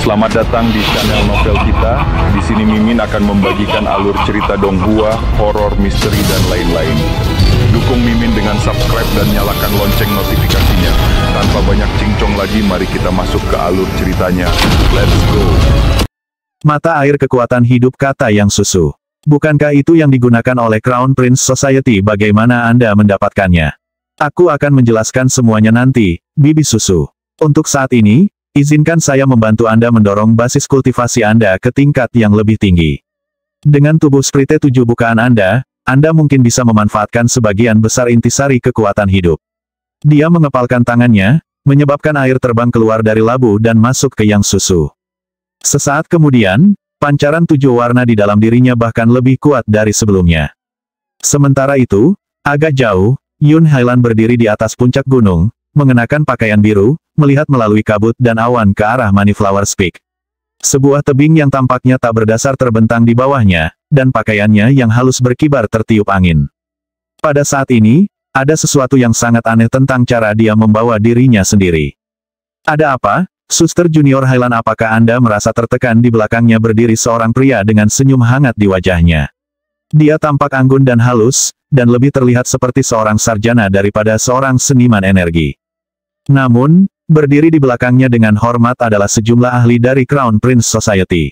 Selamat datang di channel novel kita. Di sini Mimin akan membagikan alur cerita donghua, horor, misteri, dan lain-lain. Dukung Mimin dengan subscribe dan nyalakan lonceng notifikasinya. Tanpa banyak cincong lagi, mari kita masuk ke alur ceritanya. Let's go! Mata air kekuatan hidup kata yang susu. Bukankah itu yang digunakan oleh Crown Prince Society? Bagaimana Anda mendapatkannya? Aku akan menjelaskan semuanya nanti, Bibi Susu. Untuk saat ini, izinkan saya membantu Anda mendorong basis kultivasi Anda ke tingkat yang lebih tinggi. Dengan tubuh Sprite 7 bukaan Anda mungkin bisa memanfaatkan sebagian besar intisari kekuatan hidup. Dia mengepalkan tangannya, menyebabkan air terbang keluar dari labu dan masuk ke Yang Susu. Sesaat kemudian, pancaran 7 warna di dalam dirinya bahkan lebih kuat dari sebelumnya. Sementara itu, agak jauh, Yun Hailan berdiri di atas puncak gunung, mengenakan pakaian biru, melihat melalui kabut dan awan ke arah Moneyflower Peak. Sebuah tebing yang tampaknya tak berdasar terbentang di bawahnya, dan pakaiannya yang halus berkibar tertiup angin. Pada saat ini, ada sesuatu yang sangat aneh tentang cara dia membawa dirinya sendiri. Ada apa, Suster Junior Hailan? Apakah Anda merasa tertekan? Di belakangnya berdiri seorang pria dengan senyum hangat di wajahnya. Dia tampak anggun dan halus, dan lebih terlihat seperti seorang sarjana daripada seorang seniman energi. Namun, berdiri di belakangnya dengan hormat adalah sejumlah ahli dari Crown Prince Society.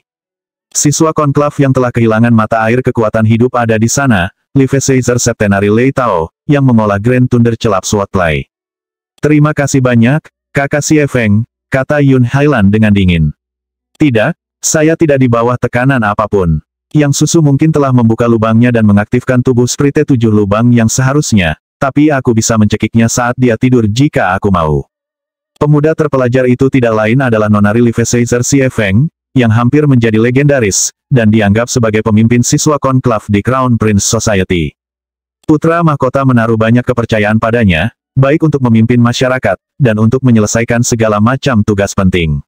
Siswa konklav yang telah kehilangan mata air kekuatan hidup ada di sana, Live Caesar Septenary Lei Tao, yang mengolah Grand Thunder Celap Swordplay. Terima kasih banyak, Kakak Xie Feng, kata Yun Hailan dengan dingin. Tidak, saya tidak di bawah tekanan apapun. Yang Susu mungkin telah membuka lubangnya dan mengaktifkan tubuh Sprite 7 lubang yang seharusnya, tapi aku bisa mencekiknya saat dia tidur jika aku mau. Pemuda terpelajar itu tidak lain adalah Nonari Live Caesar Xie Feng, yang hampir menjadi legendaris, dan dianggap sebagai pemimpin siswa konklav di Crown Prince Society. Putra mahkota menaruh banyak kepercayaan padanya, baik untuk memimpin masyarakat, dan untuk menyelesaikan segala macam tugas penting.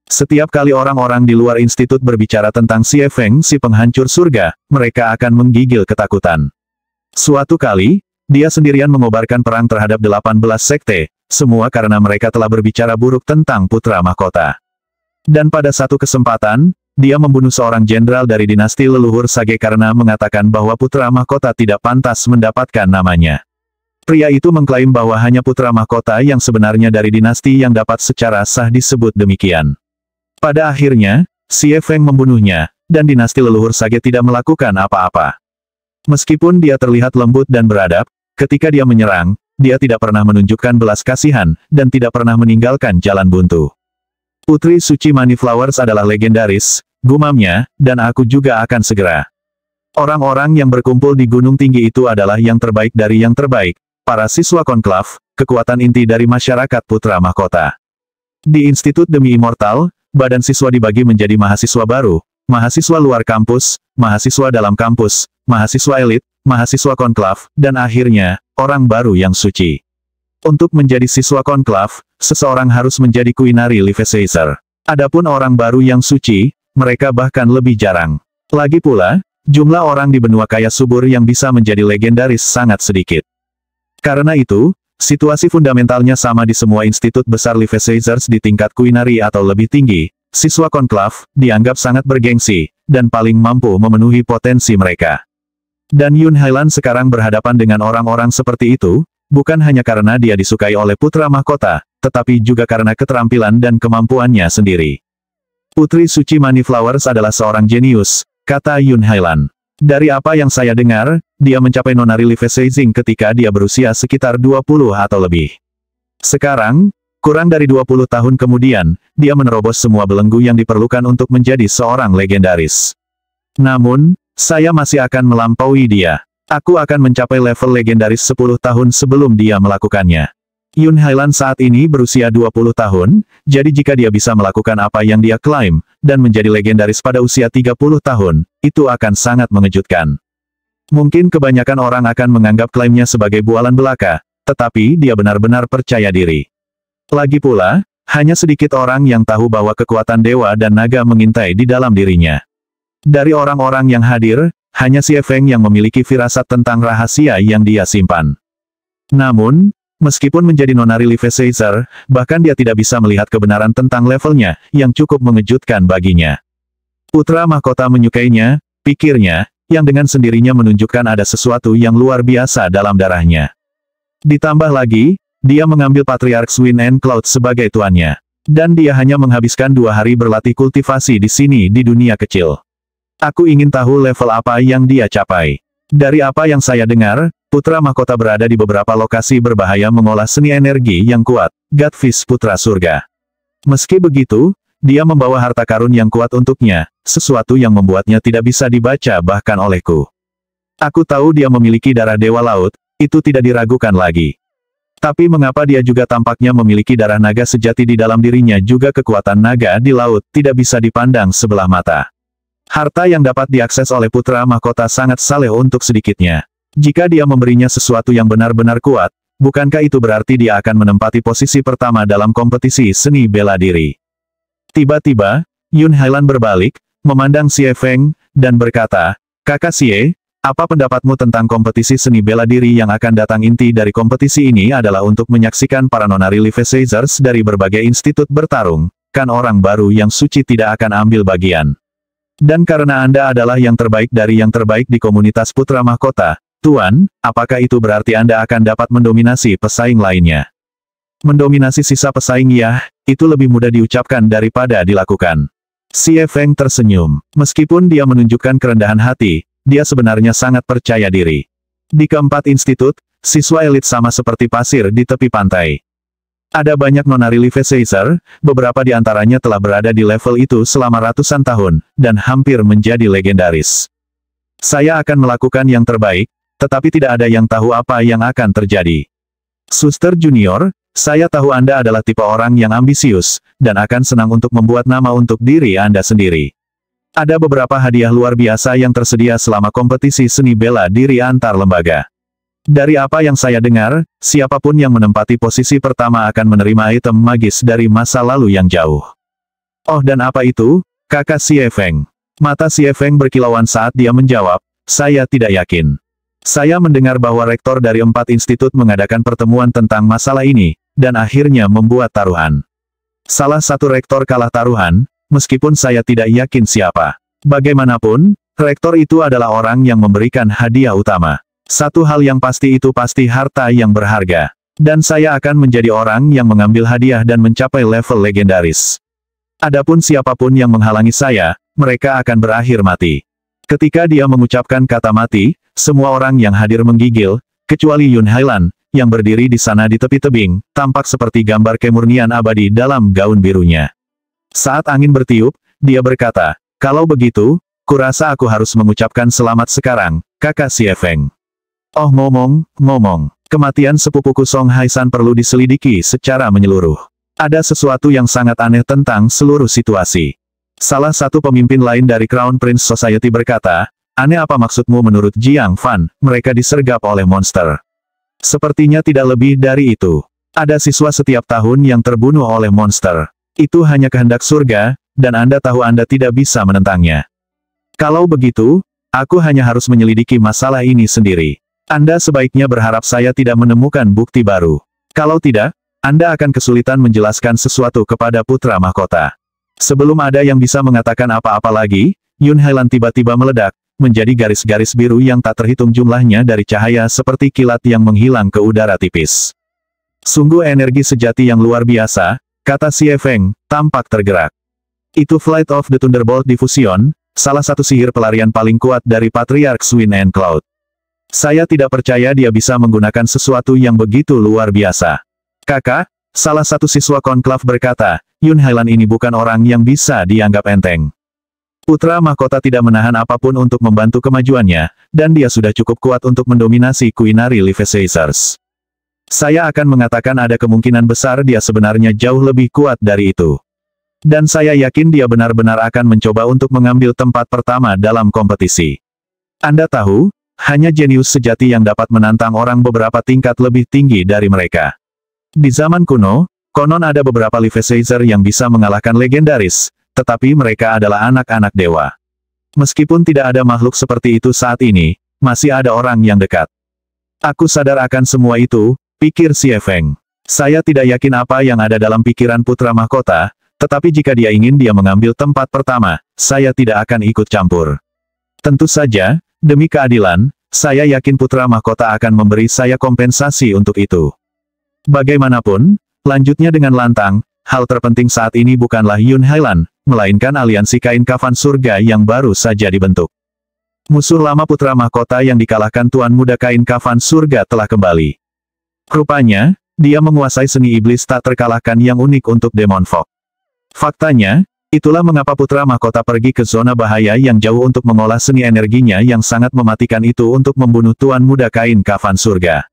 Setiap kali orang-orang di luar institut berbicara tentang Xie Feng si penghancur surga, mereka akan menggigil ketakutan. Suatu kali, dia sendirian mengobarkan perang terhadap 18 sekte, semua karena mereka telah berbicara buruk tentang putra mahkota. Dan pada satu kesempatan, dia membunuh seorang jenderal dari dinasti leluhur Sage karena mengatakan bahwa putra mahkota tidak pantas mendapatkan namanya. Pria itu mengklaim bahwa hanya putra mahkota yang sebenarnya dari dinasti yang dapat secara sah disebut demikian. Pada akhirnya, Xie Feng membunuhnya, dan dinasti leluhur Sage tidak melakukan apa-apa. Meskipun dia terlihat lembut dan beradab, ketika dia menyerang, dia tidak pernah menunjukkan belas kasihan, dan tidak pernah meninggalkan jalan buntu. Putri Suci Moneyflowers adalah legendaris, gumamnya, dan aku juga akan segera. Orang-orang yang berkumpul di gunung tinggi itu adalah yang terbaik dari yang terbaik, para siswa konklav, kekuatan inti dari masyarakat putra mahkota. Di Institut Demi Immortal, badan siswa dibagi menjadi mahasiswa baru, mahasiswa luar kampus, mahasiswa dalam kampus, mahasiswa elit, mahasiswa konklav, dan akhirnya, orang baru yang suci. Untuk menjadi siswa konklav, seseorang harus menjadi Queenary Live Caesar. Adapun orang baru yang suci, mereka bahkan lebih jarang. Lagi pula, jumlah orang di benua kaya subur yang bisa menjadi legendaris sangat sedikit. Karena itu, situasi fundamentalnya sama di semua institut besar Live Caesars di tingkat Queenary atau lebih tinggi. Siswa konklav dianggap sangat bergengsi, dan paling mampu memenuhi potensi mereka. Dan Yun Hailan sekarang berhadapan dengan orang-orang seperti itu, bukan hanya karena dia disukai oleh putra mahkota, tetapi juga karena keterampilan dan kemampuannya sendiri. Putri Suci Moneyflowers adalah seorang jenius, kata Yun Hailan. Dari apa yang saya dengar, dia mencapai Nonari Live Caesar ketika dia berusia sekitar 20 atau lebih. Sekarang, kurang dari 20 tahun kemudian, dia menerobos semua belenggu yang diperlukan untuk menjadi seorang legendaris. Namun, saya masih akan melampaui dia. Aku akan mencapai level legendaris 10 tahun sebelum dia melakukannya. Yun Hailan saat ini berusia 20 tahun, jadi jika dia bisa melakukan apa yang dia klaim, dan menjadi legendaris pada usia 30 tahun, itu akan sangat mengejutkan. Mungkin kebanyakan orang akan menganggap klaimnya sebagai bualan belaka, tetapi dia benar-benar percaya diri. Lagi pula, hanya sedikit orang yang tahu bahwa kekuatan dewa dan naga mengintai di dalam dirinya. Dari orang-orang yang hadir, hanya Xie Feng yang memiliki firasat tentang rahasia yang dia simpan. Namun, Meskipun menjadi nonari Live Caesar, bahkan dia tidak bisa melihat kebenaran tentang levelnya, yang cukup mengejutkan baginya. Putra mahkota menyukainya, pikirnya, yang dengan sendirinya menunjukkan ada sesuatu yang luar biasa dalam darahnya. Ditambah lagi, dia mengambil Patriarch Wind and Cloud sebagai tuannya. Dan dia hanya menghabiskan 2 hari berlatih kultivasi di sini di dunia kecil. Aku ingin tahu level apa yang dia capai. Dari apa yang saya dengar, Putra Mahkota berada di beberapa lokasi berbahaya mengolah seni energi yang kuat, Godfish Putra Surga. Meski begitu, dia membawa harta karun yang kuat untuknya, sesuatu yang membuatnya tidak bisa dibaca bahkan olehku. Aku tahu dia memiliki darah Dewa Laut, itu tidak diragukan lagi. Tapi mengapa dia juga tampaknya memiliki darah naga sejati di dalam dirinya juga kekuatan naga di laut, tidak bisa dipandang sebelah mata. Harta yang dapat diakses oleh Putra Mahkota sangat saleh untuk sedikitnya. Jika dia memberinya sesuatu yang benar-benar kuat, bukankah itu berarti dia akan menempati posisi pertama dalam kompetisi seni bela diri? Tiba-tiba, Yun Hailan berbalik, memandang Xie Feng, dan berkata, "Kakak Xie, apa pendapatmu tentang kompetisi seni bela diri yang akan datang?" Inti dari kompetisi ini adalah untuk menyaksikan para nonari Live Caesars dari berbagai institut bertarung, kan orang baru yang suci tidak akan ambil bagian. Dan karena Anda adalah yang terbaik dari yang terbaik di komunitas Putra Mahkota, Tuan, apakah itu berarti Anda akan dapat mendominasi pesaing lainnya? Mendominasi sisa pesaing ya, itu lebih mudah diucapkan daripada dilakukan. Xie Feng tersenyum. Meskipun dia menunjukkan kerendahan hati, dia sebenarnya sangat percaya diri. Di keempat institut, siswa elit sama seperti pasir di tepi pantai. Ada banyak nonari Live Caesar, beberapa di antaranya telah berada di level itu selama ratusan tahun, dan hampir menjadi legendaris. Saya akan melakukan yang terbaik, tetapi tidak ada yang tahu apa yang akan terjadi. Suster Junior, saya tahu Anda adalah tipe orang yang ambisius, dan akan senang untuk membuat nama untuk diri Anda sendiri. Ada beberapa hadiah luar biasa yang tersedia selama kompetisi seni bela diri antar lembaga. Dari apa yang saya dengar, siapapun yang menempati posisi pertama akan menerima item magis dari masa lalu yang jauh. Oh, dan apa itu, kakak Xie Feng? Mata Xie Feng berkilauan saat dia menjawab, saya tidak yakin. Saya mendengar bahwa rektor dari 4 institut mengadakan pertemuan tentang masalah ini, dan akhirnya membuat taruhan. Salah satu rektor kalah taruhan, meskipun saya tidak yakin siapa. Bagaimanapun, rektor itu adalah orang yang memberikan hadiah utama. Satu hal yang pasti itu pasti harta yang berharga. Dan saya akan menjadi orang yang mengambil hadiah dan mencapai level legendaris. Adapun siapapun yang menghalangi saya, mereka akan berakhir mati. Ketika dia mengucapkan kata mati, semua orang yang hadir menggigil, kecuali Yun Hailan, yang berdiri di sana di tepi tebing, tampak seperti gambar kemurnian abadi dalam gaun birunya. Saat angin bertiup, dia berkata, kalau begitu, kurasa aku harus mengucapkan selamat sekarang, kakak Xie Feng. Oh ngomong, kematian sepupuku Song Haisan perlu diselidiki secara menyeluruh. Ada sesuatu yang sangat aneh tentang seluruh situasi. Salah satu pemimpin lain dari Crown Prince Society berkata, aneh apa maksudmu menurut Jiang Fan, mereka disergap oleh monster. Sepertinya tidak lebih dari itu. Ada siswa setiap tahun yang terbunuh oleh monster. Itu hanya kehendak surga, dan Anda tahu Anda tidak bisa menentangnya. Kalau begitu, aku hanya harus menyelidiki masalah ini sendiri. Anda sebaiknya berharap saya tidak menemukan bukti baru. Kalau tidak, Anda akan kesulitan menjelaskan sesuatu kepada Putra Mahkota. Sebelum ada yang bisa mengatakan apa-apa lagi, Yun Hailan tiba-tiba meledak, menjadi garis-garis biru yang tak terhitung jumlahnya dari cahaya seperti kilat yang menghilang ke udara tipis. Sungguh energi sejati yang luar biasa, kata Xie Feng, tampak tergerak. Itu Flight of the Thunderbolt Diffusion, salah satu sihir pelarian paling kuat dari Patriarch Wind and Cloud. Saya tidak percaya dia bisa menggunakan sesuatu yang begitu luar biasa. Kakak, salah satu siswa konklav berkata, Yun Hailan ini bukan orang yang bisa dianggap enteng. Putra Mahkota tidak menahan apapun untuk membantu kemajuannya, dan dia sudah cukup kuat untuk mendominasi Kuinari Live Caesars. Saya akan mengatakan ada kemungkinan besar dia sebenarnya jauh lebih kuat dari itu. Dan saya yakin dia benar-benar akan mencoba untuk mengambil tempat pertama dalam kompetisi. Anda tahu, hanya jenius sejati yang dapat menantang orang beberapa tingkat lebih tinggi dari mereka. Di zaman kuno, konon ada beberapa Live Caesar yang bisa mengalahkan legendaris, tetapi mereka adalah anak-anak dewa. Meskipun tidak ada makhluk seperti itu saat ini, masih ada orang yang dekat. Aku sadar akan semua itu, Pikir Xie Feng. Saya tidak yakin apa yang ada dalam pikiran putra mahkota, tetapi jika dia ingin dia mengambil tempat pertama, saya tidak akan ikut campur. Tentu saja, demi keadilan, saya yakin putra mahkota akan memberi saya kompensasi untuk itu. Bagaimanapun, lanjutnya dengan lantang, hal terpenting saat ini bukanlah Yun Hailan, melainkan aliansi kain kafan surga yang baru saja dibentuk. Musuh lama putra mahkota yang dikalahkan Tuan Muda Kain Kafan Surga telah kembali. Rupanya, dia menguasai seni iblis tak terkalahkan yang unik untuk Demon Fog. Faktanya, itulah mengapa putra mahkota pergi ke zona bahaya yang jauh untuk mengolah seni energinya yang sangat mematikan itu untuk membunuh Tuan Muda Kain Kafan Surga.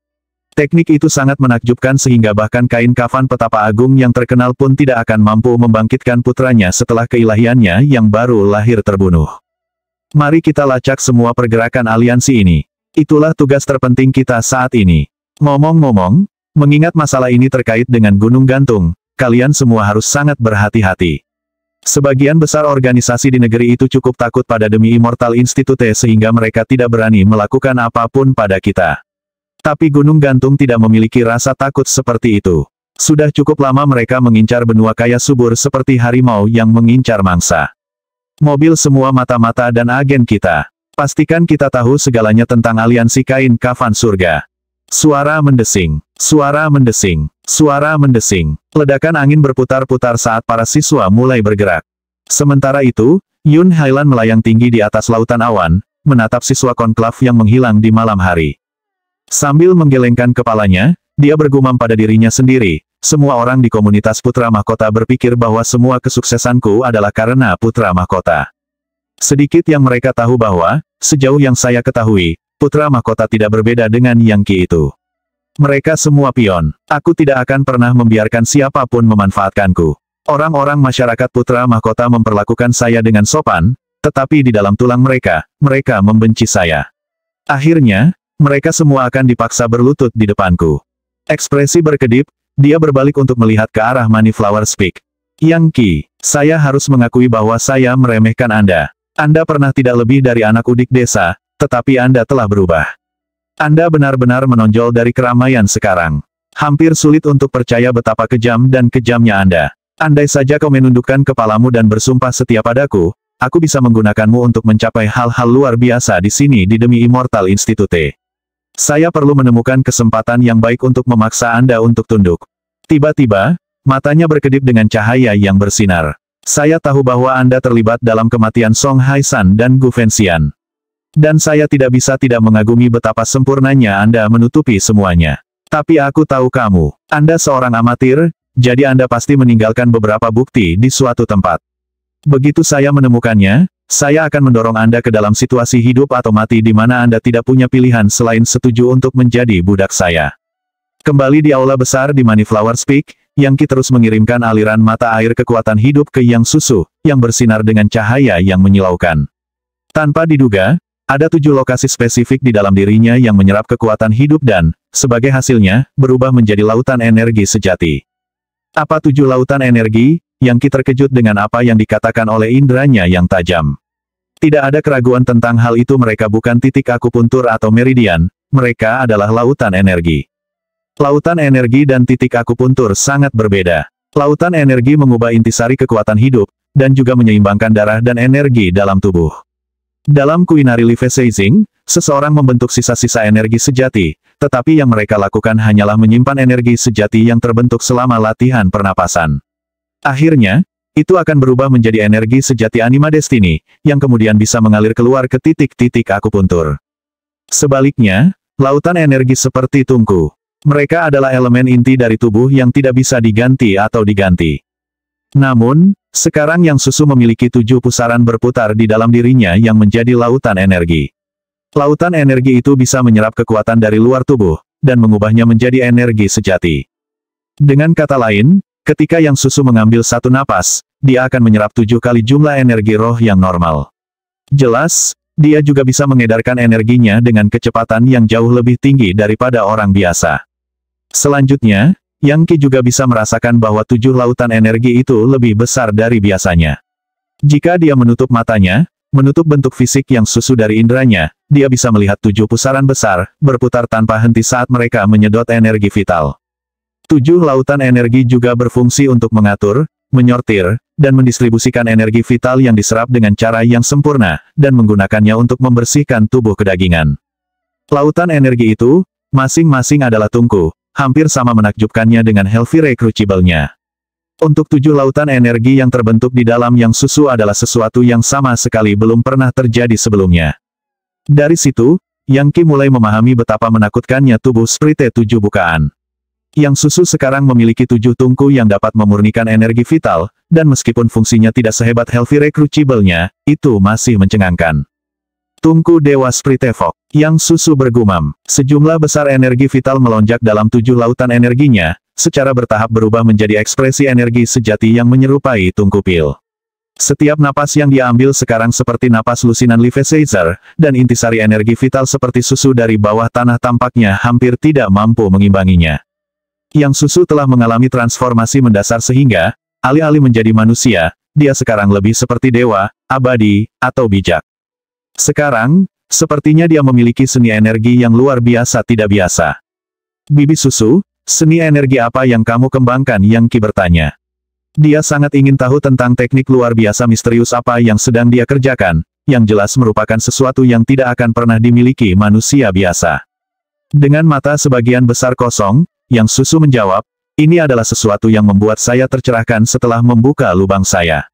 Teknik itu sangat menakjubkan sehingga bahkan Kain Kafan Petapa Agung yang terkenal pun tidak akan mampu membangkitkan putranya setelah keilahiannya yang baru lahir terbunuh. Mari kita lacak semua pergerakan aliansi ini. Itulah tugas terpenting kita saat ini. Ngomong-ngomong, mengingat masalah ini terkait dengan Gunung Gantung, kalian semua harus sangat berhati-hati. Sebagian besar organisasi di negeri itu cukup takut pada demi Immortal Institute sehingga mereka tidak berani melakukan apapun pada kita. Tapi Gunung Gantung tidak memiliki rasa takut seperti itu. Sudah cukup lama mereka mengincar benua kaya subur seperti harimau yang mengincar mangsa. Mobil semua mata-mata dan agen kita. Pastikan kita tahu segalanya tentang aliansi kain kafan surga. Suara mendesing, suara mendesing, suara mendesing. Ledakan angin berputar-putar saat para siswa mulai bergerak. Sementara itu, Yun Hailan melayang tinggi di atas lautan awan, menatap siswa konklav yang menghilang di malam hari. Sambil menggelengkan kepalanya, dia bergumam pada dirinya sendiri, semua orang di komunitas Putra Mahkota berpikir bahwa semua kesuksesanku adalah karena Putra Mahkota. Sedikit yang mereka tahu bahwa, sejauh yang saya ketahui, Putra Mahkota tidak berbeda dengan Yang Qi itu. Mereka semua pion. Aku tidak akan pernah membiarkan siapapun memanfaatkanku. Orang-orang masyarakat Putra Mahkota memperlakukan saya dengan sopan, tetapi di dalam tulang mereka, mereka membenci saya. Akhirnya, mereka semua akan dipaksa berlutut di depanku. Ekspresi berkedip, dia berbalik untuk melihat ke arah Moneyflower Peak. Yang Qi, saya harus mengakui bahwa saya meremehkan Anda. Anda pernah tidak lebih dari anak udik desa, tetapi Anda telah berubah. Anda benar-benar menonjol dari keramaian sekarang. Hampir sulit untuk percaya betapa kejam dan kejamnya Anda. Andai saja kau menundukkan kepalamu dan bersumpah setia padaku, aku bisa menggunakanmu untuk mencapai hal-hal luar biasa di sini di demi Immortal Institute. Saya perlu menemukan kesempatan yang baik untuk memaksa Anda untuk tunduk. Tiba-tiba, matanya berkedip dengan cahaya yang bersinar. Saya tahu bahwa Anda terlibat dalam kematian Song Haisan dan Gu Fenxian. Dan saya tidak bisa tidak mengagumi betapa sempurnanya Anda menutupi semuanya. Tapi aku tahu kamu. Anda seorang amatir, jadi Anda pasti meninggalkan beberapa bukti di suatu tempat. Begitu saya menemukannya, saya akan mendorong Anda ke dalam situasi hidup atau mati di mana Anda tidak punya pilihan selain setuju untuk menjadi budak saya. Kembali di aula besar di Moneyflower Peak, Yang Qi terus mengirimkan aliran mata air kekuatan hidup ke Yang Susu, yang bersinar dengan cahaya yang menyilaukan. Tanpa diduga, ada 7 lokasi spesifik di dalam dirinya yang menyerap kekuatan hidup dan, sebagai hasilnya, berubah menjadi lautan energi sejati. Apa 7 lautan energi? Yang Qi terkejut dengan apa yang dikatakan oleh indranya yang tajam. Tidak ada keraguan tentang hal itu, mereka bukan titik akupuntur atau meridian, mereka adalah lautan energi. Lautan energi dan titik akupuntur sangat berbeda. Lautan energi mengubah intisari kekuatan hidup, dan juga menyeimbangkan darah dan energi dalam tubuh. Dalam Kuinari Life Seizing, seseorang membentuk sisa-sisa energi sejati, tetapi yang mereka lakukan hanyalah menyimpan energi sejati yang terbentuk selama latihan pernapasan. Akhirnya, itu akan berubah menjadi energi sejati Anima Destiny, yang kemudian bisa mengalir keluar ke titik-titik akupuntur. Sebaliknya, lautan energi seperti tungku. Mereka adalah elemen inti dari tubuh yang tidak bisa diganti atau diganti. Namun, sekarang Yang Susu memiliki 7 pusaran berputar di dalam dirinya yang menjadi lautan energi. Lautan energi itu bisa menyerap kekuatan dari luar tubuh, dan mengubahnya menjadi energi sejati. Dengan kata lain, ketika Yang Susu mengambil satu napas, dia akan menyerap 7 kali jumlah energi roh yang normal. Jelas, dia juga bisa mengedarkan energinya dengan kecepatan yang jauh lebih tinggi daripada orang biasa. Selanjutnya, Yang Qi juga bisa merasakan bahwa 7 lautan energi itu lebih besar dari biasanya. Jika dia menutup matanya, Menutup bentuk fisik yang Susu dari inderanya, dia bisa melihat 7 pusaran besar, berputar tanpa henti saat mereka menyedot energi vital. 7 lautan energi juga berfungsi untuk mengatur, menyortir, dan mendistribusikan energi vital yang diserap dengan cara yang sempurna, dan menggunakannya untuk membersihkan tubuh kedagingan. Lautan energi itu, masing-masing adalah tungku, hampir sama menakjubkannya dengan healthy recruitable-nya. Untuk 7 lautan energi yang terbentuk di dalam yang Susu adalah sesuatu yang sama sekali belum pernah terjadi sebelumnya. Dari situ, Yang Qi mulai memahami betapa menakutkannya tubuh Sprite 7 bukaan. Yang Susu sekarang memiliki 7 tungku yang dapat memurnikan energi vital, dan meskipun fungsinya tidak sehebat healthy recruitable-nya, itu masih mencengangkan. Tungku Dewa Sprite Fog. Yang Susu bergumam. Sejumlah besar energi vital melonjak dalam 7 lautan energinya, secara bertahap berubah menjadi ekspresi energi sejati yang menyerupai tungku pil. Setiap napas yang dia ambil sekarang seperti napas lusinan Levi Caesar, dan intisari energi vital seperti susu dari bawah tanah tampaknya hampir tidak mampu mengimbanginya. Yang Susu telah mengalami transformasi mendasar sehingga, alih-alih menjadi manusia, dia sekarang lebih seperti dewa, abadi, atau bijak. Sekarang, sepertinya dia memiliki seni energi yang luar biasa tidak biasa. Bibi Susu, seni energi apa yang kamu kembangkan? Yang Qi bertanya. Dia sangat ingin tahu tentang teknik luar biasa misterius apa yang sedang dia kerjakan, yang jelas merupakan sesuatu yang tidak akan pernah dimiliki manusia biasa. Dengan mata sebagian besar kosong, Yang Susu menjawab, ini adalah sesuatu yang membuat saya tercerahkan setelah membuka lubang saya.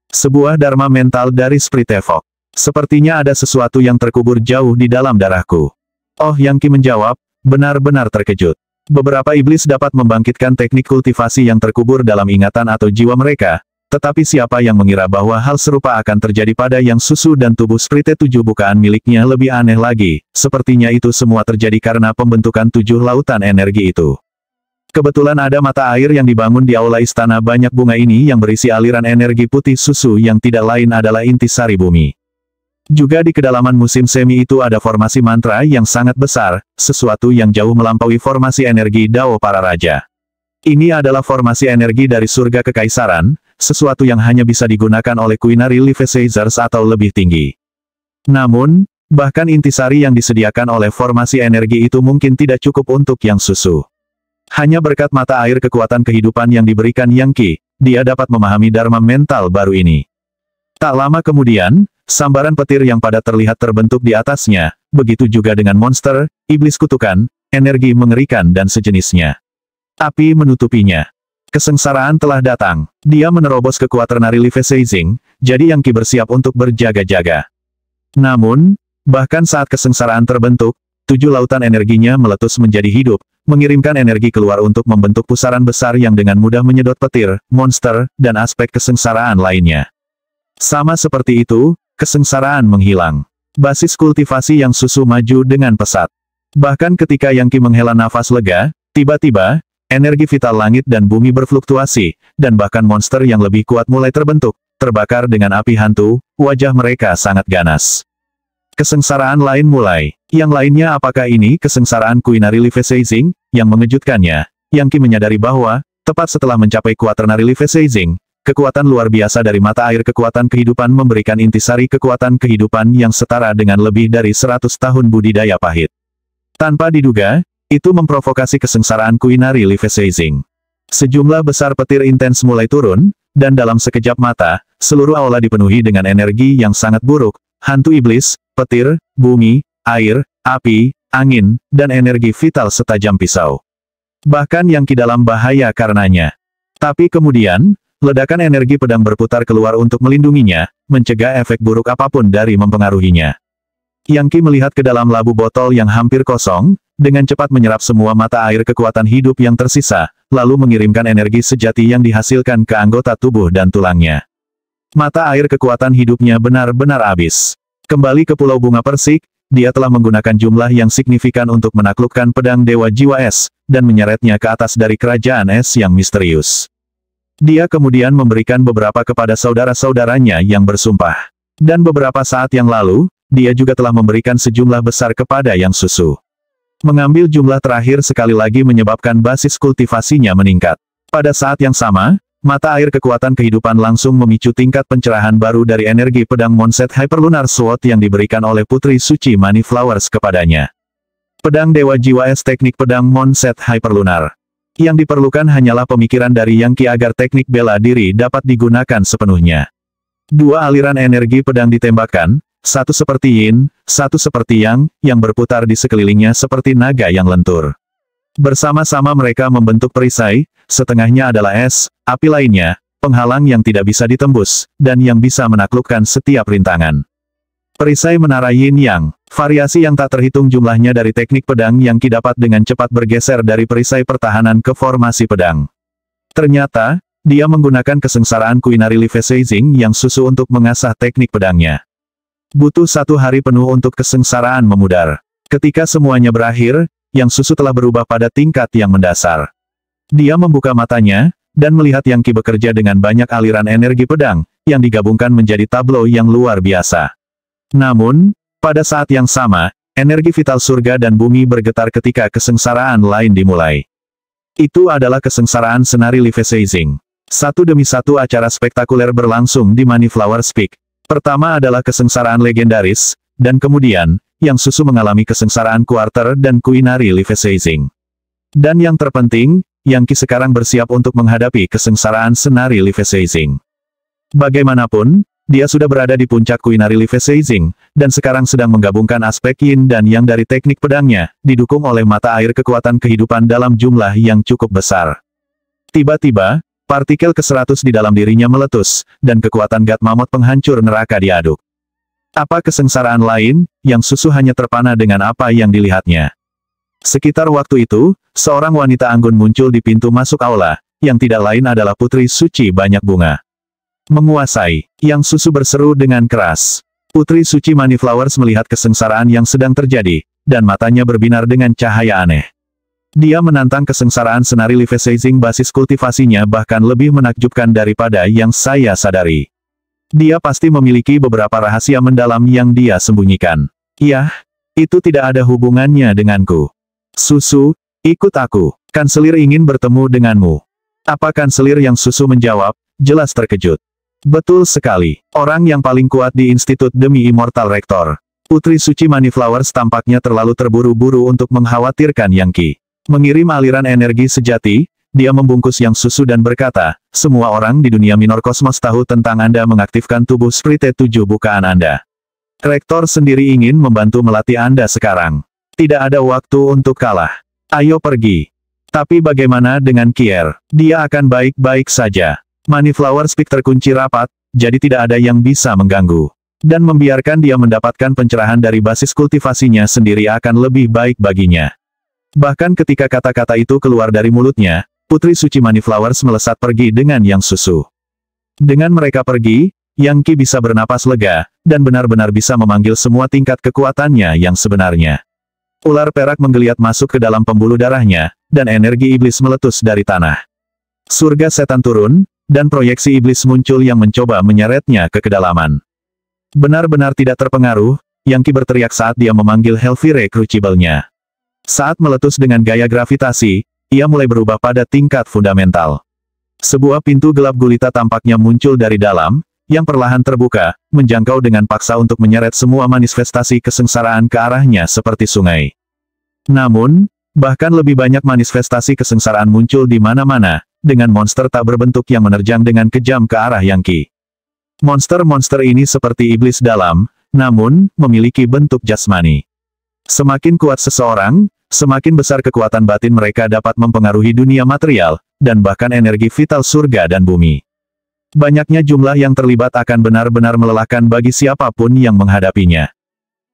Sebuah dharma mental dari Sprite Fog. Sepertinya ada sesuatu yang terkubur jauh di dalam darahku. Oh, Yang Qi menjawab, benar-benar terkejut. Beberapa iblis dapat membangkitkan teknik kultivasi yang terkubur dalam ingatan atau jiwa mereka, tetapi siapa yang mengira bahwa hal serupa akan terjadi pada Yang Susu dan tubuh Sprite 7 bukaan miliknya lebih aneh lagi, sepertinya itu semua terjadi karena pembentukan 7 lautan energi itu. Kebetulan ada mata air yang dibangun di aula istana banyak bunga ini yang berisi aliran energi putih susu yang tidak lain adalah intisari bumi. Juga di kedalaman musim semi itu ada formasi mantra yang sangat besar, sesuatu yang jauh melampaui formasi energi Dao para raja. Ini adalah formasi energi dari surga kekaisaran, sesuatu yang hanya bisa digunakan oleh Queenary Levi Caesars atau lebih tinggi. Namun, bahkan intisari yang disediakan oleh formasi energi itu mungkin tidak cukup untuk Yang Susu. Hanya berkat mata air kekuatan kehidupan yang diberikan Yang Qi, dia dapat memahami dharma mental baru ini. Tak lama kemudian, sambaran petir yang padat terlihat terbentuk di atasnya, begitu juga dengan monster, iblis kutukan, energi mengerikan dan sejenisnya. Api menutupinya. Kesengsaraan telah datang. Dia menerobos ke Quaternary Levi Caesing, jadi Yang Qi bersiap untuk berjaga-jaga. Namun, bahkan saat kesengsaraan terbentuk, 7 lautan energinya meletus menjadi hidup, mengirimkan energi keluar untuk membentuk pusaran besar yang dengan mudah menyedot petir, monster, dan aspek kesengsaraan lainnya. Sama seperti itu, kesengsaraan menghilang. Basis kultivasi Yang Susu maju dengan pesat. Bahkan ketika Yang Qi menghela nafas lega, tiba-tiba, energi vital langit dan bumi berfluktuasi, dan bahkan monster yang lebih kuat mulai terbentuk, terbakar dengan api hantu, wajah mereka sangat ganas. Kesengsaraan lain mulai. Yang lainnya apakah ini kesengsaraan Queenary Levi Caesing? Yang mengejutkannya, Yang Qi menyadari bahwa, tepat setelah mencapai Quaternary Levi Caesing, kekuatan luar biasa dari mata air kekuatan kehidupan memberikan intisari kekuatan kehidupan yang setara dengan lebih dari 100 tahun budidaya pahit. Tanpa diduga, itu memprovokasi kesengsaraan Queenary Levi Caesing. Sejumlah besar petir intens mulai turun, dan dalam sekejap mata, seluruh aula dipenuhi dengan energi yang sangat buruk, hantu iblis, petir, bumi, air, api, angin, dan energi vital setajam pisau. Bahkan Yang Qi dalam bahaya karenanya. Tapi kemudian, ledakan energi pedang berputar keluar untuk melindunginya, mencegah efek buruk apapun dari mempengaruhinya. Yang Qi melihat ke dalam labu botol yang hampir kosong, dengan cepat menyerap semua mata air kekuatan hidup yang tersisa, lalu mengirimkan energi sejati yang dihasilkan ke anggota tubuh dan tulangnya. Mata air kekuatan hidupnya benar-benar habis. Kembali ke Pulau Bunga Persik, dia telah menggunakan jumlah yang signifikan untuk menaklukkan pedang Dewa Jiwa Es, dan menyeretnya ke atas dari kerajaan es yang misterius. Dia kemudian memberikan beberapa kepada saudara-saudaranya yang bersumpah. Dan beberapa saat yang lalu, dia juga telah memberikan sejumlah besar kepada Yang Susu. Mengambil jumlah terakhir sekali lagi menyebabkan basis kultivasinya meningkat. Pada saat yang sama, Mata air kekuatan kehidupan langsung memicu tingkat pencerahan baru dari energi pedang Moonset Hyperlunar Sword yang diberikan oleh Putri Suci Money Flowers kepadanya. Pedang Dewa Jiwa Es teknik pedang Moonset Hyperlunar. Yang diperlukan hanyalah pemikiran dari Yang Qi agar teknik bela diri dapat digunakan sepenuhnya. Dua aliran energi pedang ditembakkan, satu seperti yin, satu seperti yang berputar di sekelilingnya seperti naga yang lentur. Bersama-sama mereka membentuk perisai, setengahnya adalah es, api lainnya, penghalang yang tidak bisa ditembus, dan yang bisa menaklukkan setiap rintangan. Perisai menara yin-yang, variasi yang tak terhitung jumlahnya dari teknik pedang yang Qi dapat dengan cepat bergeser dari perisai pertahanan ke formasi pedang. Ternyata, dia menggunakan kesengsaraan Kuinari Levisaging yang susu untuk mengasah teknik pedangnya. Butuh 1 hari penuh untuk kesengsaraan memudar. Ketika semuanya berakhir, Yang Susu telah berubah pada tingkat yang mendasar. Dia membuka matanya, dan melihat Yang Qi bekerja dengan banyak aliran energi pedang, yang digabungkan menjadi tableau yang luar biasa. Namun, pada saat yang sama, energi vital surga dan bumi bergetar ketika kesengsaraan lain dimulai. Itu adalah kesengsaraan Senari Levisaging. Satu demi satu acara spektakuler berlangsung di Money Flowers Peak. Pertama adalah kesengsaraan legendaris, dan kemudian, Yang Susu mengalami kesengsaraan Quarter dan Kuinari Levisaging. Dan yang terpenting, Yang Qi sekarang bersiap untuk menghadapi kesengsaraan Senari Levisaging. Bagaimanapun, dia sudah berada di puncak Kuinari Levisaging, dan sekarang sedang menggabungkan aspek yin dan yang dari teknik pedangnya, didukung oleh mata air kekuatan kehidupan dalam jumlah yang cukup besar. Tiba-tiba, partikel ke-100 di dalam dirinya meletus, dan kekuatan God Mammoth penghancur neraka diaduk. Apa kesengsaraan lain, Yang Susu hanya terpana dengan apa yang dilihatnya. Sekitar waktu itu, seorang wanita anggun muncul di pintu masuk aula, yang tidak lain adalah Putri Suci Banyak Bunga. Menguasai, Yang Susu berseru dengan keras. Putri Suci Money Flowers melihat kesengsaraan yang sedang terjadi, dan matanya berbinar dengan cahaya aneh. Dia menantang kesengsaraan Senari Levisaging basis kultivasinya bahkan lebih menakjubkan daripada yang saya sadari. Dia pasti memiliki beberapa rahasia mendalam yang dia sembunyikan. Yah, itu tidak ada hubungannya denganku. Susu, ikut aku. Kanselir ingin bertemu denganmu. Apa Kanselir? Yang Susu menjawab, jelas terkejut. Betul sekali. Orang yang paling kuat di Institut Demi Immortal Rector. Putri Suci Money Flowers tampaknya terlalu terburu-buru untuk mengkhawatirkan Yang Qi. Mengirim aliran energi sejati, dia membungkus Yang Susu dan berkata, semua orang di dunia minor kosmos tahu tentang Anda mengaktifkan tubuh Sprite 7 bukaan Anda. Rektor sendiri ingin membantu melatih Anda sekarang. Tidak ada waktu untuk kalah. Ayo pergi. Tapi bagaimana dengan Kier? Dia akan baik-baik saja. Money Flowers Peak terkunci rapat, jadi tidak ada yang bisa mengganggu. Dan membiarkan dia mendapatkan pencerahan dari basis kultivasinya sendiri akan lebih baik baginya. Bahkan ketika kata-kata itu keluar dari mulutnya, Putri Suci Money Flowers melesat pergi dengan Yang Susu. Dengan mereka pergi, Yang Qi bisa bernapas lega, dan benar-benar bisa memanggil semua tingkat kekuatannya yang sebenarnya. Ular perak menggeliat masuk ke dalam pembuluh darahnya, dan energi iblis meletus dari tanah. Surga setan turun, dan proyeksi iblis muncul yang mencoba menyeretnya ke kedalaman. Benar-benar tidak terpengaruh, Yang Qi berteriak saat dia memanggil Hellfire Crucible-nya. Saat meletus dengan gaya gravitasi, ia mulai berubah pada tingkat fundamental. Sebuah pintu gelap gulita tampaknya muncul dari dalam, yang perlahan terbuka, menjangkau dengan paksa untuk menyeret semua manifestasi kesengsaraan ke arahnya seperti sungai. Namun, bahkan lebih banyak manifestasi kesengsaraan muncul di mana-mana, dengan monster tak berbentuk yang menerjang dengan kejam ke arah Yang Qi. Monster-monster ini seperti iblis dalam, namun, memiliki bentuk jasmani. Semakin kuat seseorang, semakin besar kekuatan batin mereka dapat mempengaruhi dunia material, dan bahkan energi vital surga dan bumi. Banyaknya jumlah yang terlibat akan benar-benar melelahkan bagi siapapun yang menghadapinya.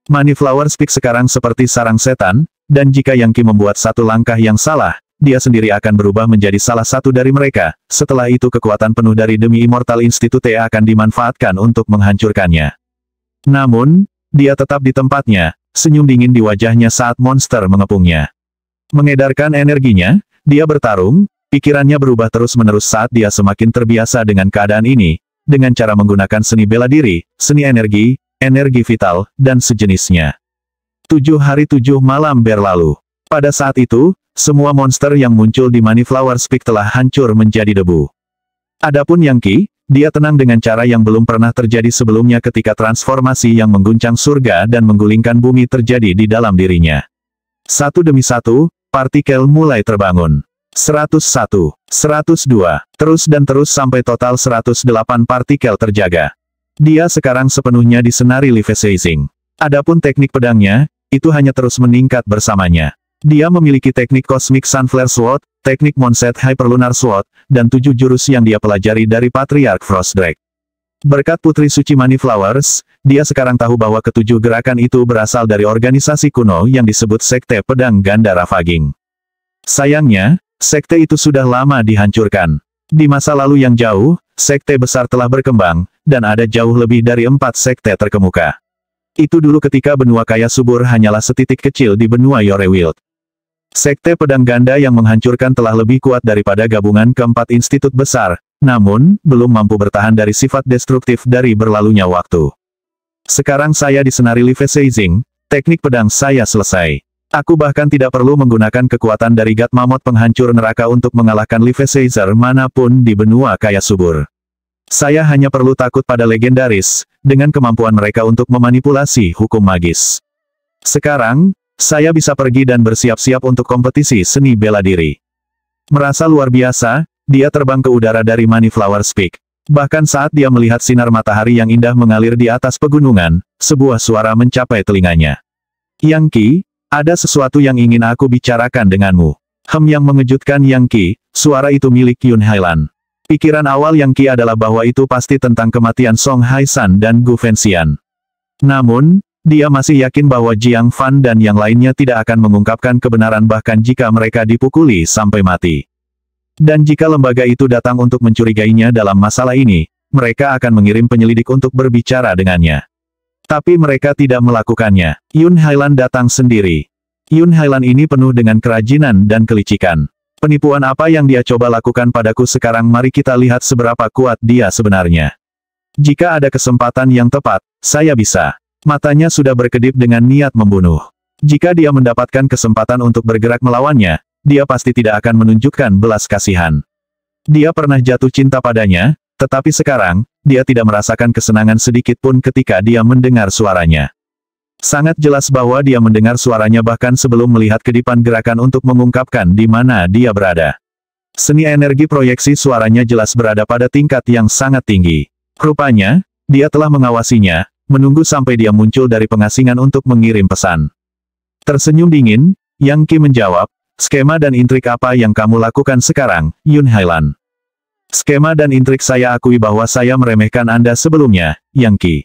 Money Flowers Peak sekarang seperti sarang setan, dan jika Yang Qi membuat satu langkah yang salah, dia sendiri akan berubah menjadi salah satu dari mereka. Setelah itu kekuatan penuh dari Demi Immortal Institute akan dimanfaatkan untuk menghancurkannya. Namun, dia tetap di tempatnya, senyum dingin di wajahnya saat monster mengepungnya. Mengedarkan energinya, dia bertarung, pikirannya berubah terus-menerus saat dia semakin terbiasa dengan keadaan ini, dengan cara menggunakan seni bela diri, seni energi, energi vital, dan sejenisnya. 7 hari 7 malam berlalu. Pada saat itu, semua monster yang muncul di Money Flowers Peak telah hancur menjadi debu. Adapun Yang Qi, dia tenang dengan cara yang belum pernah terjadi sebelumnya ketika transformasi yang mengguncang surga dan menggulingkan bumi terjadi di dalam dirinya. Satu demi satu, partikel mulai terbangun. 101, 102, terus dan terus sampai total 108 partikel terjaga. Dia sekarang sepenuhnya disenari Leviathan. Adapun teknik pedangnya, itu hanya terus meningkat bersamanya. Dia memiliki teknik Cosmic Sunflare Sword, teknik Moonset Hyperlunar Sword, dan 7 jurus yang dia pelajari dari Patriarch Frostdrake. Berkat Putri Suci Money Flowers, dia sekarang tahu bahwa ketujuh gerakan itu berasal dari organisasi kuno yang disebut Sekte Pedang Ganda Ravaging. Sayangnya, sekte itu sudah lama dihancurkan. Di masa lalu yang jauh, sekte besar telah berkembang, dan ada jauh lebih dari 4 sekte terkemuka. Itu dulu ketika benua kaya subur hanyalah setitik kecil di benua Yorewild. Sekte pedang ganda yang menghancurkan telah lebih kuat daripada gabungan keempat institut besar, namun, belum mampu bertahan dari sifat destruktif dari berlalunya waktu. Sekarang saya disenari Leviathan, teknik pedang saya selesai. Aku bahkan tidak perlu menggunakan kekuatan dari God Mammoth penghancur neraka untuk mengalahkan Leviathan manapun di benua kaya subur. Saya hanya perlu takut pada legendaris, dengan kemampuan mereka untuk memanipulasi hukum magis. Sekarang, saya bisa pergi dan bersiap-siap untuk kompetisi seni bela diri. Merasa luar biasa, dia terbang ke udara dari Moneyflower's Peak. Bahkan saat dia melihat sinar matahari yang indah mengalir di atas pegunungan, sebuah suara mencapai telinganya. Yang Qi, ada sesuatu yang ingin aku bicarakan denganmu. Yang mengejutkan Yang Qi, suara itu milik Yun Hailan. Pikiran awal Yang Qi adalah bahwa itu pasti tentang kematian Song Haisan dan Gu Fenxian. Namun, dia masih yakin bahwa Jiang Fan dan yang lainnya tidak akan mengungkapkan kebenaran bahkan jika mereka dipukuli sampai mati. Dan jika lembaga itu datang untuk mencurigainya dalam masalah ini, mereka akan mengirim penyelidik untuk berbicara dengannya. Tapi mereka tidak melakukannya. Yun Hailan datang sendiri. Yun Hailan ini penuh dengan kerajinan dan kelicikan. Penipuan apa yang dia coba lakukan padaku sekarang, mari kita lihat seberapa kuat dia sebenarnya. Jika ada kesempatan yang tepat, saya bisa. Matanya sudah berkedip dengan niat membunuh. Jika dia mendapatkan kesempatan untuk bergerak melawannya, dia pasti tidak akan menunjukkan belas kasihan. Dia pernah jatuh cinta padanya, tetapi sekarang, dia tidak merasakan kesenangan sedikit pun ketika dia mendengar suaranya. Sangat jelas bahwa dia mendengar suaranya bahkan sebelum melihat kedipan gerakan untuk mengungkapkan di mana dia berada. Seni energi proyeksi suaranya jelas berada pada tingkat yang sangat tinggi. Rupanya, dia telah mengawasinya, menunggu sampai dia muncul dari pengasingan untuk mengirim pesan. Tersenyum dingin, Yang Qi menjawab, skema dan intrik apa yang kamu lakukan sekarang, Yun Hailan? Skema dan intrik saya akui bahwa saya meremehkan Anda sebelumnya, Yang Qi.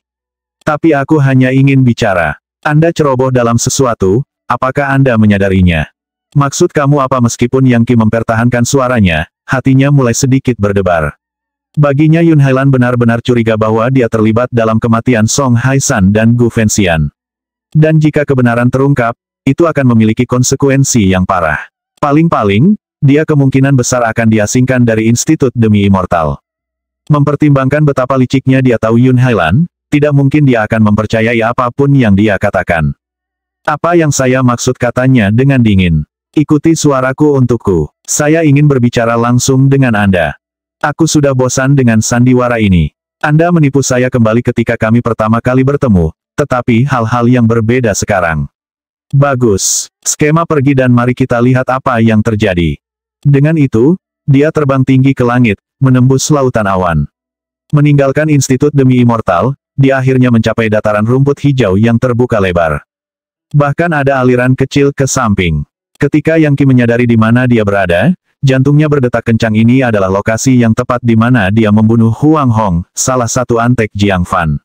Tapi aku hanya ingin bicara. Anda ceroboh dalam sesuatu, apakah Anda menyadarinya? Maksud kamu apa? Meskipun Yang Qi mempertahankan suaranya, hatinya mulai sedikit berdebar. Baginya Yun Hailan benar-benar curiga bahwa dia terlibat dalam kematian Song Haisan dan Gu Fenxian. Dan jika kebenaran terungkap, itu akan memiliki konsekuensi yang parah. Paling-paling, dia kemungkinan besar akan diasingkan dari Institut Demi Immortal. Mempertimbangkan betapa liciknya dia tahu Yun Hailan, tidak mungkin dia akan mempercayai apapun yang dia katakan. Apa yang saya maksud, katanya dengan dingin. Ikuti suaraku untukku. Saya ingin berbicara langsung dengan Anda. Aku sudah bosan dengan sandiwara ini. Anda menipu saya kembali ketika kami pertama kali bertemu, tetapi hal-hal yang berbeda sekarang. Bagus. Skema pergi dan mari kita lihat apa yang terjadi. Dengan itu, dia terbang tinggi ke langit, menembus lautan awan. Meninggalkan Institut Demi Immortal, dia akhirnya mencapai dataran rumput hijau yang terbuka lebar. Bahkan ada aliran kecil ke samping. Ketika Yang Qi menyadari di mana dia berada, jantungnya berdetak kencang. Ini adalah lokasi yang tepat di mana dia membunuh Huang Hong, salah satu antek Jiang Fan.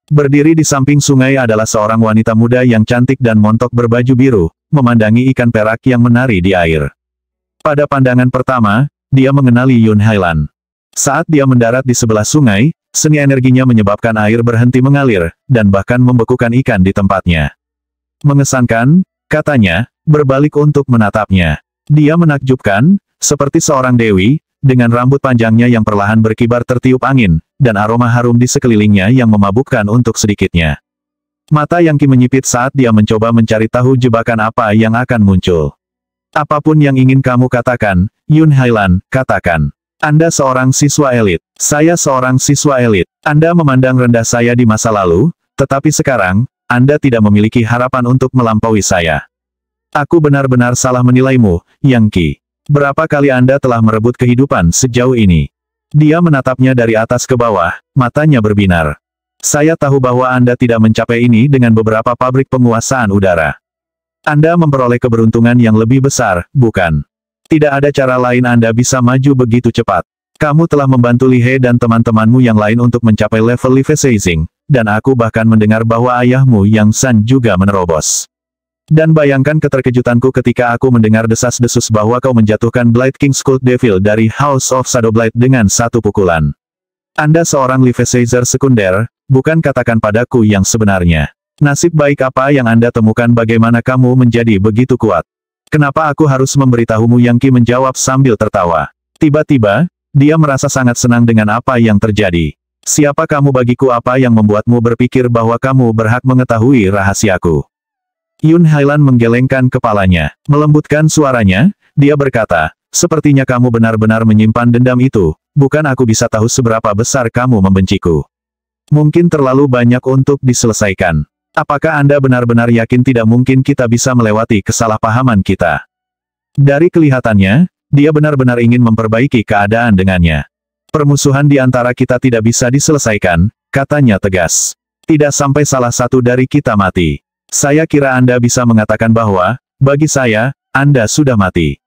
Berdiri di samping sungai adalah seorang wanita muda yang cantik dan montok berbaju biru, memandangi ikan perak yang menari di air. Pada pandangan pertama, dia mengenali Yun Hailan. Saat dia mendarat di sebelah sungai, seni energinya menyebabkan air berhenti mengalir, dan bahkan membekukan ikan di tempatnya. Mengesankan, katanya, berbalik untuk menatapnya. Dia menakjubkan, seperti seorang dewi, dengan rambut panjangnya yang perlahan berkibar tertiup angin, dan aroma harum di sekelilingnya yang memabukkan untuk sedikitnya. Mata Yang Qi menyipit saat dia mencoba mencari tahu jebakan apa yang akan muncul. Apapun yang ingin kamu katakan, Yun Hailan, katakan. Anda seorang siswa elit. Saya seorang siswa elit. Anda memandang rendah saya di masa lalu, tetapi sekarang, Anda tidak memiliki harapan untuk melampaui saya. Aku benar-benar salah menilaimu, Yang Qi. Berapa kali Anda telah merebut kehidupan sejauh ini? Dia menatapnya dari atas ke bawah, matanya berbinar. Saya tahu bahwa Anda tidak mencapai ini dengan beberapa pabrik penguasaan udara. Anda memperoleh keberuntungan yang lebih besar, bukan? Tidak ada cara lain Anda bisa maju begitu cepat. Kamu telah membantu Li He dan teman-temanmu yang lain untuk mencapai level Li Feizing, dan aku bahkan mendengar bahwa ayahmu Yang San juga menerobos. Dan bayangkan keterkejutanku ketika aku mendengar desas-desus bahwa kau menjatuhkan Blight King Skull Devil dari House of Shadow Blight dengan satu pukulan. Anda seorang Li Feizer sekunder, bukan, katakan padaku yang sebenarnya. Nasib baik apa yang Anda temukan, bagaimana kamu menjadi begitu kuat? Kenapa aku harus memberitahumu? Yang Qi menjawab sambil tertawa. Tiba-tiba, dia merasa sangat senang dengan apa yang terjadi. Siapa kamu bagiku? Apa yang membuatmu berpikir bahwa kamu berhak mengetahui rahasiaku? Yun Hailan menggelengkan kepalanya. Melembutkan suaranya, dia berkata, sepertinya kamu benar-benar menyimpan dendam itu, bukan? Aku bisa tahu seberapa besar kamu membenciku. Mungkin terlalu banyak untuk diselesaikan. Apakah Anda benar-benar yakin tidak mungkin kita bisa melewati kesalahpahaman kita? Dari kelihatannya, dia benar-benar ingin memperbaiki keadaan dengannya. Permusuhan di antara kita tidak bisa diselesaikan, katanya tegas. Tidak sampai salah satu dari kita mati. Saya kira Anda bisa mengatakan bahwa, bagi saya, Anda sudah mati.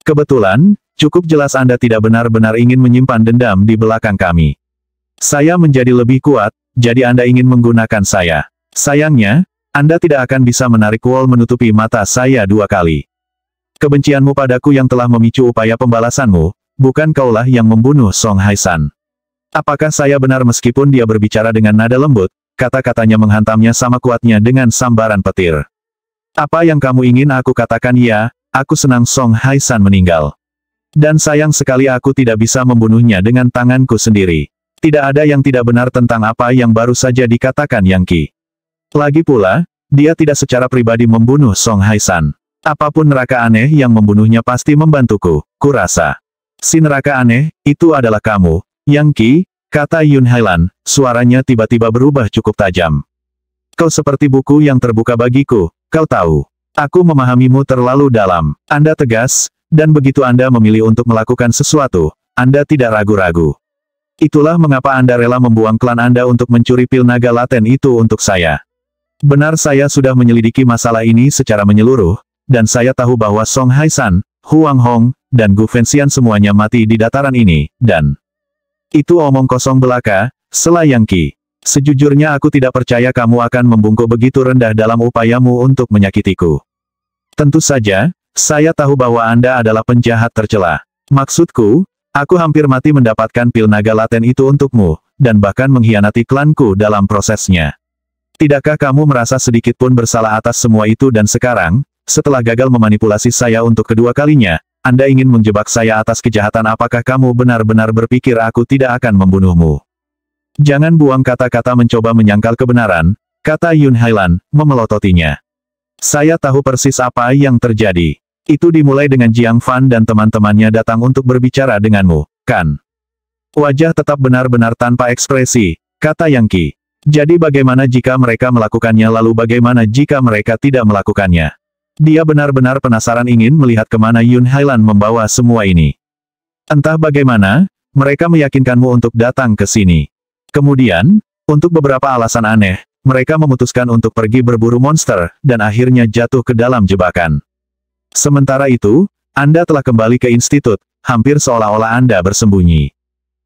Kebetulan, cukup jelas Anda tidak benar-benar ingin menyimpan dendam di belakang kami. Saya menjadi lebih kuat, jadi Anda ingin menggunakan saya. Sayangnya, Anda tidak akan bisa menarik wall menutupi mata saya dua kali. Kebencianmu padaku yang telah memicu upaya pembalasanmu, bukan kaulah yang membunuh Song Haisan. Apakah saya benar? Meskipun dia berbicara dengan nada lembut, kata-katanya menghantamnya sama kuatnya dengan sambaran petir. Apa yang kamu ingin aku katakan? Ya, aku senang Song Haisan meninggal. Dan sayang sekali aku tidak bisa membunuhnya dengan tanganku sendiri. Tidak ada yang tidak benar tentang apa yang baru saja dikatakan Yang Qi. Lagi pula, dia tidak secara pribadi membunuh Song Haisan. Apapun neraka aneh yang membunuhnya pasti membantuku, kurasa. Si neraka aneh, itu adalah kamu, Yang Qi, kata Yun Hailan, suaranya tiba-tiba berubah cukup tajam. Kau seperti buku yang terbuka bagiku, kau tahu. Aku memahamimu terlalu dalam. Anda tegas, dan begitu Anda memilih untuk melakukan sesuatu, Anda tidak ragu-ragu. Itulah mengapa Anda rela membuang klan Anda untuk mencuri pil naga laten itu untuk saya. Benar, saya sudah menyelidiki masalah ini secara menyeluruh, dan saya tahu bahwa Song Haisan, Huang Hong, dan Gu Fenxian semuanya mati di dataran ini, dan... Itu omong kosong belaka, sela Yang Qi. Sejujurnya aku tidak percaya kamu akan membungkuk begitu rendah dalam upayamu untuk menyakitiku. Tentu saja, saya tahu bahwa Anda adalah penjahat tercela. Maksudku, aku hampir mati mendapatkan pil naga laten itu untukmu, dan bahkan mengkhianati klanku dalam prosesnya. Tidakkah kamu merasa sedikit pun bersalah atas semua itu? Dan sekarang, setelah gagal memanipulasi saya untuk kedua kalinya, Anda ingin menjebak saya atas kejahatan? Apakah kamu benar-benar berpikir aku tidak akan membunuhmu? Jangan buang kata-kata mencoba menyangkal kebenaran, kata Yun Hailan, memelototinya. Saya tahu persis apa yang terjadi. Itu dimulai dengan Jiang Fan dan teman-temannya datang untuk berbicara denganmu, kan? Wajah tetap benar-benar tanpa ekspresi, kata Yang Qi. Jadi bagaimana jika mereka melakukannya? Lalu bagaimana jika mereka tidak melakukannya? Dia benar-benar penasaran ingin melihat kemana Yun Hailan membawa semua ini. Entah bagaimana, mereka meyakinkanmu untuk datang ke sini. Kemudian, untuk beberapa alasan aneh, mereka memutuskan untuk pergi berburu monster, dan akhirnya jatuh ke dalam jebakan. Sementara itu, Anda telah kembali ke institut, hampir seolah-olah Anda bersembunyi.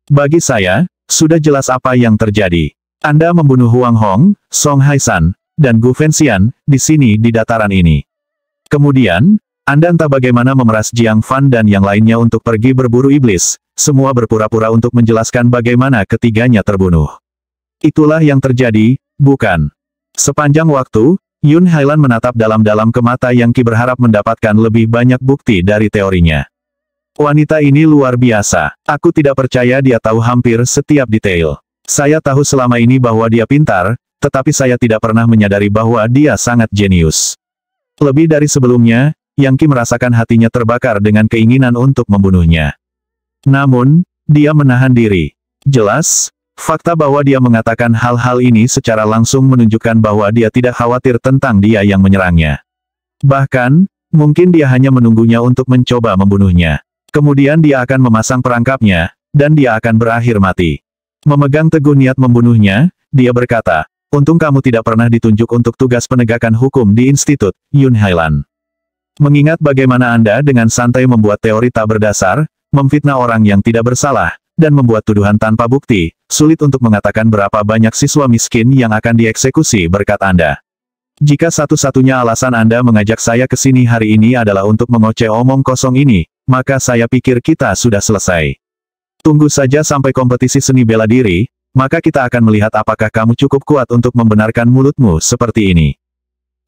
Bagi saya, sudah jelas apa yang terjadi. Anda membunuh Huang Hong, Song Haisan, dan Gu Fenxian, di sini di dataran ini. Kemudian, Anda entah bagaimana memeras Jiang Fan dan yang lainnya untuk pergi berburu iblis, semua berpura-pura untuk menjelaskan bagaimana ketiganya terbunuh. Itulah yang terjadi, bukan? Sepanjang waktu, Yun Hailan menatap dalam-dalam ke mata Yang Qi berharap mendapatkan lebih banyak bukti dari teorinya. Wanita ini luar biasa. Aku tidak percaya dia tahu hampir setiap detail. Saya tahu selama ini bahwa dia pintar, tetapi saya tidak pernah menyadari bahwa dia sangat jenius. Lebih dari sebelumnya, Yang Qi merasakan hatinya terbakar dengan keinginan untuk membunuhnya. Namun, dia menahan diri. Jelas, fakta bahwa dia mengatakan hal-hal ini secara langsung menunjukkan bahwa dia tidak khawatir tentang dia yang menyerangnya. Bahkan, mungkin dia hanya menunggunya untuk mencoba membunuhnya. Kemudian dia akan memasang perangkapnya, dan dia akan berakhir mati. Memegang teguh niat membunuhnya, dia berkata, "Untung kamu tidak pernah ditunjuk untuk tugas penegakan hukum di Institut, Yun Hailan. Mengingat bagaimana Anda dengan santai membuat teori tak berdasar, memfitnah orang yang tidak bersalah, dan membuat tuduhan tanpa bukti, sulit untuk mengatakan berapa banyak siswa miskin yang akan dieksekusi berkat Anda. Jika satu-satunya alasan Anda mengajak saya ke sini hari ini adalah untuk mengoceh omong kosong ini, maka saya pikir kita sudah selesai. Tunggu saja sampai kompetisi seni bela diri, maka kita akan melihat apakah kamu cukup kuat untuk membenarkan mulutmu seperti ini."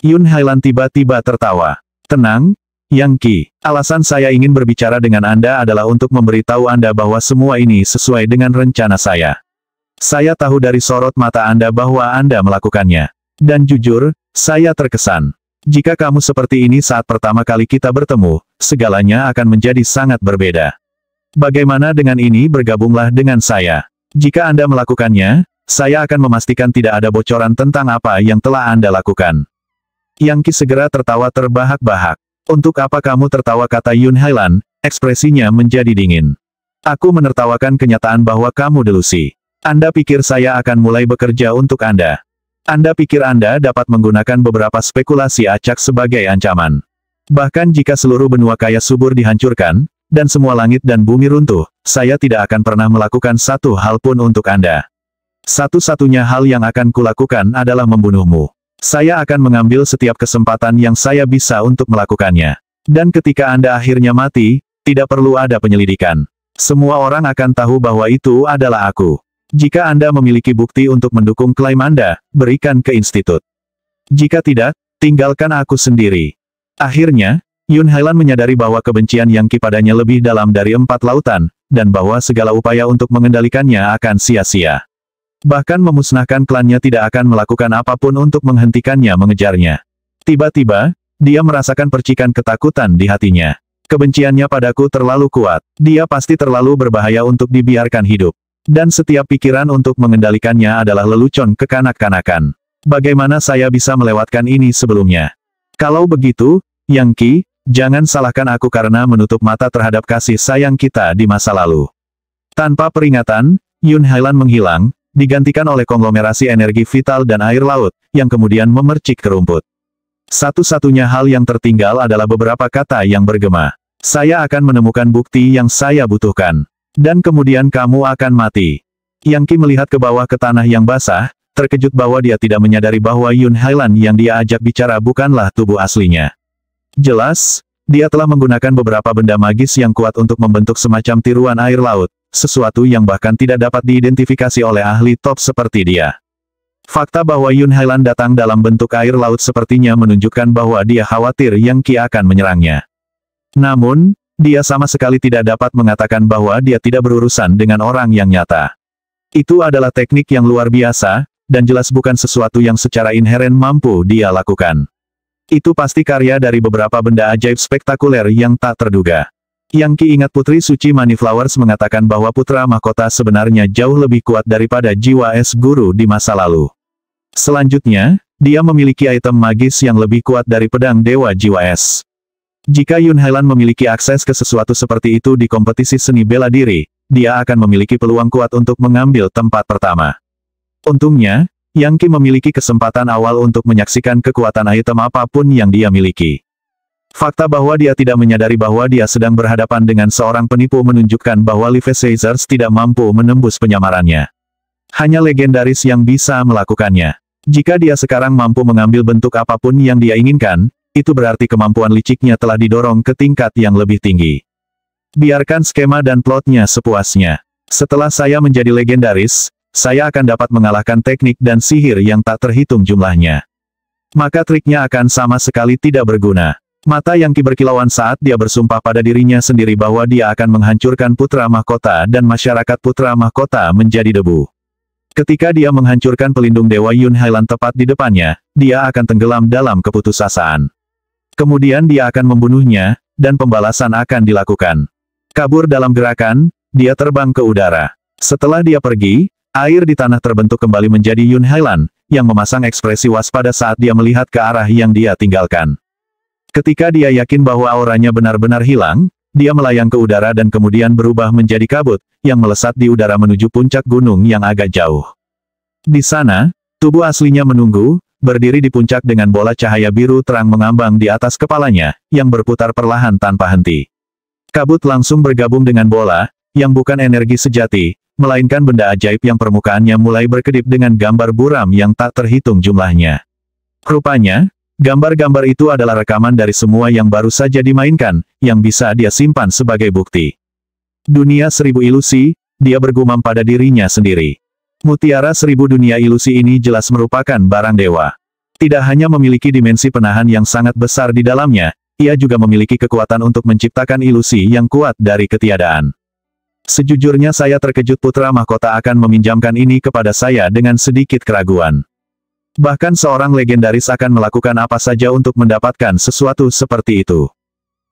Yun Hailan tiba-tiba tertawa. "Tenang, Yang Qi. Alasan saya ingin berbicara dengan Anda adalah untuk memberitahu Anda bahwa semua ini sesuai dengan rencana saya. Saya tahu dari sorot mata Anda bahwa Anda melakukannya. Dan jujur, saya terkesan. Jika kamu seperti ini saat pertama kali kita bertemu, segalanya akan menjadi sangat berbeda. Bagaimana dengan ini bergabunglah dengan saya. Jika Anda melakukannya, saya akan memastikan tidak ada bocoran tentang apa yang telah Anda lakukan." Yang Qi segera tertawa terbahak-bahak. "Untuk apa kamu tertawa?" kata Yun Hailan, ekspresinya menjadi dingin. "Aku menertawakan kenyataan bahwa kamu delusi. Anda pikir saya akan mulai bekerja untuk Anda? Anda pikir Anda dapat menggunakan beberapa spekulasi acak sebagai ancaman? Bahkan jika seluruh benua kaya subur dihancurkan, dan semua langit dan bumi runtuh, saya tidak akan pernah melakukan satu hal pun untuk Anda. Satu-satunya hal yang akan kulakukan adalah membunuhmu. Saya akan mengambil setiap kesempatan yang saya bisa untuk melakukannya. Dan ketika Anda akhirnya mati, tidak perlu ada penyelidikan. Semua orang akan tahu bahwa itu adalah aku. Jika Anda memiliki bukti untuk mendukung klaim Anda, berikan ke institut. Jika tidak, tinggalkan aku sendiri." Akhirnya, Yun Hailan menyadari bahwa kebencian Yang Qi padanya lebih dalam dari 4 lautan, dan bahwa segala upaya untuk mengendalikannya akan sia-sia. Bahkan memusnahkan klannya tidak akan melakukan apapun untuk menghentikannya mengejarnya. Tiba-tiba, dia merasakan percikan ketakutan di hatinya. Kebenciannya padaku terlalu kuat. Dia pasti terlalu berbahaya untuk dibiarkan hidup. Dan setiap pikiran untuk mengendalikannya adalah lelucon kekanak-kanakan. Bagaimana saya bisa melewatkan ini sebelumnya? Kalau begitu, Yang Qi, jangan salahkan aku karena menutup mata terhadap kasih sayang kita di masa lalu. Tanpa peringatan, Yun Hailan menghilang, digantikan oleh konglomerasi energi vital dan air laut, yang kemudian memercik ke rumput. Satu-satunya hal yang tertinggal adalah beberapa kata yang bergema. "Saya akan menemukan bukti yang saya butuhkan. Dan kemudian kamu akan mati." Yang Qi melihat ke bawah ke tanah yang basah, terkejut bahwa dia tidak menyadari bahwa Yun Hailan yang dia ajak bicara bukanlah tubuh aslinya. Jelas, dia telah menggunakan beberapa benda magis yang kuat untuk membentuk semacam tiruan air laut, sesuatu yang bahkan tidak dapat diidentifikasi oleh ahli top seperti dia. Fakta bahwa Yun Hailan datang dalam bentuk air laut sepertinya menunjukkan bahwa dia khawatir Yang Qi akan menyerangnya. Namun, dia sama sekali tidak dapat mengatakan bahwa dia tidak berurusan dengan orang yang nyata. Itu adalah teknik yang luar biasa, dan jelas bukan sesuatu yang secara inheren mampu dia lakukan. Itu pasti karya dari beberapa benda ajaib spektakuler yang tak terduga. Yang Qi ingat Putri Suci Moneyflowers mengatakan bahwa putra mahkota sebenarnya jauh lebih kuat daripada jiwa es guru di masa lalu. Selanjutnya, dia memiliki item magis yang lebih kuat dari pedang Dewa Jiwa Es. Jika Yun Hailan memiliki akses ke sesuatu seperti itu di kompetisi seni bela diri, dia akan memiliki peluang kuat untuk mengambil tempat pertama. Untungnya, Yang Qi memiliki kesempatan awal untuk menyaksikan kekuatan item apapun yang dia miliki. Fakta bahwa dia tidak menyadari bahwa dia sedang berhadapan dengan seorang penipu menunjukkan bahwa Levi Caesars tidak mampu menembus penyamarannya. Hanya legendaris yang bisa melakukannya. Jika dia sekarang mampu mengambil bentuk apapun yang dia inginkan, itu berarti kemampuan liciknya telah didorong ke tingkat yang lebih tinggi. Biarkan skema dan plotnya sepuasnya. Setelah saya menjadi legendaris, saya akan dapat mengalahkan teknik dan sihir yang tak terhitung jumlahnya. Maka triknya akan sama sekali tidak berguna. Mata Yang Qi berkilauan saat dia bersumpah pada dirinya sendiri bahwa dia akan menghancurkan putra mahkota dan masyarakat putra mahkota menjadi debu. Ketika dia menghancurkan pelindung Dewa Yun Hailan tepat di depannya, dia akan tenggelam dalam keputusasaan. Kemudian dia akan membunuhnya, dan pembalasan akan dilakukan. Kabur dalam gerakan, dia terbang ke udara. Setelah dia pergi, air di tanah terbentuk kembali menjadi Yun Hailan, yang memasang ekspresi waspada saat dia melihat ke arah yang dia tinggalkan. Ketika dia yakin bahwa auranya benar-benar hilang, dia melayang ke udara dan kemudian berubah menjadi kabut, yang melesat di udara menuju puncak gunung yang agak jauh. Di sana, tubuh aslinya menunggu, berdiri di puncak dengan bola cahaya biru terang mengambang di atas kepalanya, yang berputar perlahan tanpa henti. Kabut langsung bergabung dengan bola, yang bukan energi sejati, melainkan benda ajaib yang permukaannya mulai berkedip dengan gambar buram yang tak terhitung jumlahnya. Rupanya, gambar-gambar itu adalah rekaman dari semua yang baru saja dimainkan, yang bisa dia simpan sebagai bukti. Dunia seribu ilusi, dia bergumam pada dirinya sendiri. Mutiara seribu dunia ilusi ini jelas merupakan barang dewa. Tidak hanya memiliki dimensi penahan yang sangat besar di dalamnya, ia juga memiliki kekuatan untuk menciptakan ilusi yang kuat dari ketiadaan. Sejujurnya saya terkejut putra mahkota akan meminjamkan ini kepada saya dengan sedikit keraguan. Bahkan seorang legendaris akan melakukan apa saja untuk mendapatkan sesuatu seperti itu.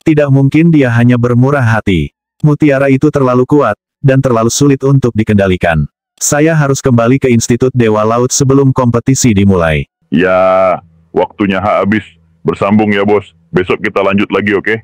Tidak mungkin dia hanya bermurah hati. Mutiara itu terlalu kuat, dan terlalu sulit untuk dikendalikan. Saya harus kembali ke Institut Dewa Laut sebelum kompetisi dimulai. Ya, waktunya habis. Bersambung ya bos. Besok kita lanjut lagi, oke?